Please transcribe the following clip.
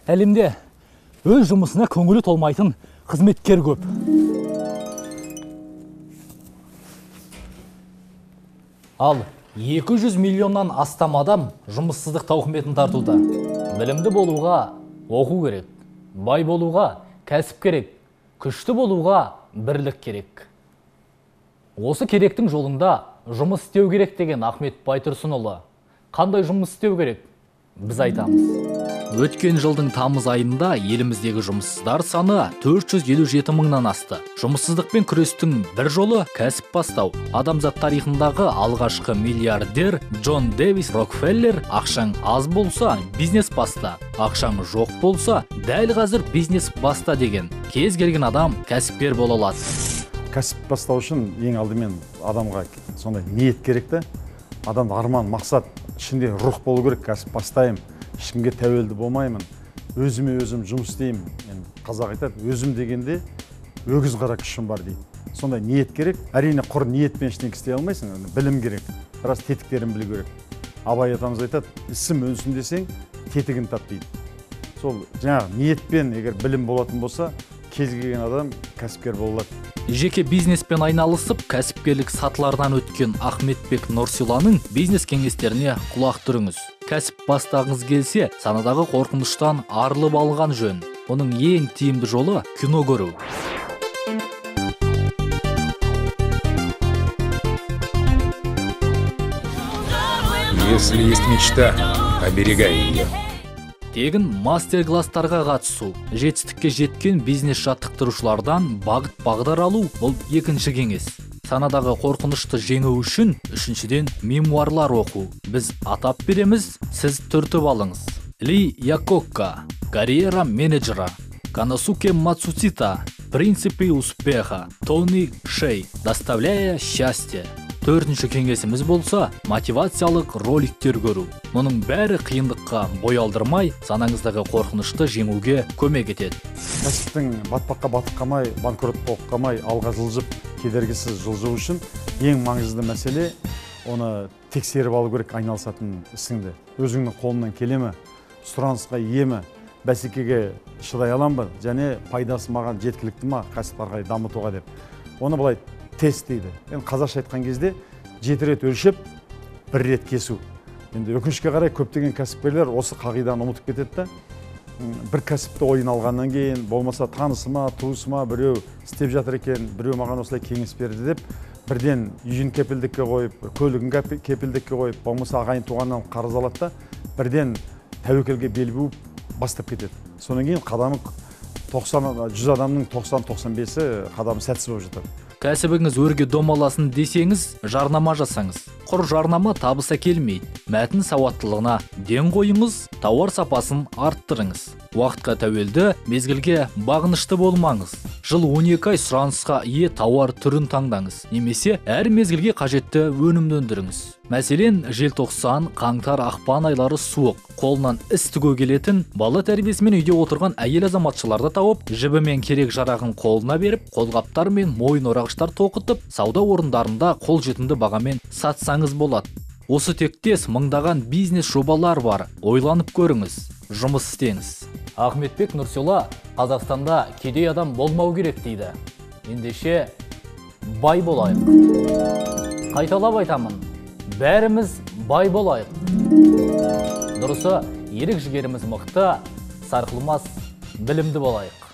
Әлемде өз жұмысына көңілі толмайтын қызметкер көп. Ал 200 миллионнан астам адам жұмыссыздық тауқыметін тартуда. Білімді болуға оқу керек, бай болуға кәсіп керек, күшті болуға бірлік керек. Осы керектің жолында жұмыс істеу керек деген Ахмет Байтұрсынұлы. Қандай жұмыс істеу керек? Біз айтамыз. Өткен жылдың тамыз айында еліміздегі жұмыссыздар саны 457 мыңнан асты. Жұмыссыздықпен күрестің бір жолы кәсіп бастау. Адамзат тарихындағы алғашқы миллиардер Джон Дэвис Рокфеллер: ақшаң аз болса, бизнес баста, ақшаң жоқ болса, дәл қазір бизнес баста деген. Кез келген адам кәсіпкер бола алады. Кәсіп бастау үшін ең алдымен адамға сондай ниет керек те. Адам арман, мақсат, ішінде рух болу керек. Кәсіп бастайым, ешкімге тәуелді болмаймын, өзіме өзім жұмыс істеймін. Қазақ айтады, өзім дегенде өгіз қара күшім бар дейді. Сондай ниет керек. Әрине құр ниетпен ештеңе істей алмайсың, білім керек. Біраз тетіктерін білу керек. Абай атамыз айтады, ісім өнсін десең, тетігін тап дейді. Сол жаңағы ниетпен егер білім болатын болса, кез келген адам кәсіпкер бола алады. Жеке бизнеспен айналысып, кәсіпкерлік сатылардан өткен Ахметбек Нұрсиланың бизнес кеңестеріне құлақ түріңіз. Кәсіп бастағыңыз келсе, санадағы қорқыныштан арылып алған жөн. Оның ең тиімді жолы кино көру. Если есть мечта, оберегай ее. Тегін мастер-класстарға қатысу, жетістікке жеткен бизнес жаттықтырушылардан бағыт-бағдар алу бұл екінші кеңес. Санадағы қорқынышты жеңу үшін үшіншіден мемуарлар оқу. Біз атап береміз, сіз түртіп алыңыз. Ли Якокка, карьера менеджера, Канасуке Мацутита, принципы успеха, Тони Шей, доставляя счастье. Төртінші кеңесіміз болса, мотивациялық роликтер көру. Мұның бәрі қиындыққа бой алдырмай, санаңыздағы қорқынышты жеңуге көмек етеді. Кәсіптің батпаққа батып қалмай, банкрот болып қалмай, алға жылжып, кедергісіз жылжу үшін ең маңызды мәселе оны тексеріп алу керек айналысатын ісіңді. Өзіңнің қолынан келе ме, сұранысқа ие ме, бәсекеге шыдай алам ба, және пайдасы маған жеткілікті ма кәсіп қарай дамытуға деп. Оны былай тест дейді. Қазақша айтқан кезде 7 рет өлшеп, 1 рет кесу. Енді өкінішке қарай көптеген кәсіпкерлер осы қағиданы ұмытып кетеді. Бір кәсіпті ойын алғаннан кейін, болмаса танысыма, туысыма біреу істеп жатыр екен, біреу маған осылай кеңес берді деп, бірден үйін кепілдікке қойып, көлігін кепілдікке қойып, болмаса ағайын туғаннан қарыз алады да, бірден тәуекелге бел буып бастап кетеді. Содан кейін қадамы 100 адамның 90-95-і қадамы сәтсіз болып жатады. Кәсібіңіз өрге домаласын десеңіз, жарнама жасаңыз. Құр жарнама табыс әкелмейді. Мәтін сауаттылығына ден қойыңыз, тауар сапасын арттырыңыз. Уақытқа тәуелді, мезгілге бағынышты болмаңыз. Жыл 12 ай сұранысқа ие тауар түрін таңдаңыз, немесе әр мезгілге қажетті өнімді өндіріңіз. Мәселен, желтоқсан, қаңтар, ақпан айлары суық, қолынан іс тігуге келетін, бала тәрбиесімен үйде отырған әйел азаматшыларды тауып, жібімен керек жарағын қолына беріп, қолғаптар мен мойын орағыштар тоқытып, сауда орындарында қолжетімді бағамен сатсаңыз болады. Осы тектес мыңдаған бизнес жобалар бар. Ойланып көріңіз, жұмыс істеңіз. Ахметбек Нұрсила Қазақстанда кедей адам болмау керек дейді. Ендеше бай болайық. Қайталап айтамын, бәріміз бай болайық. Дұрысы, ерік жігеріміз мықты, сарқылмас, білімді болайық.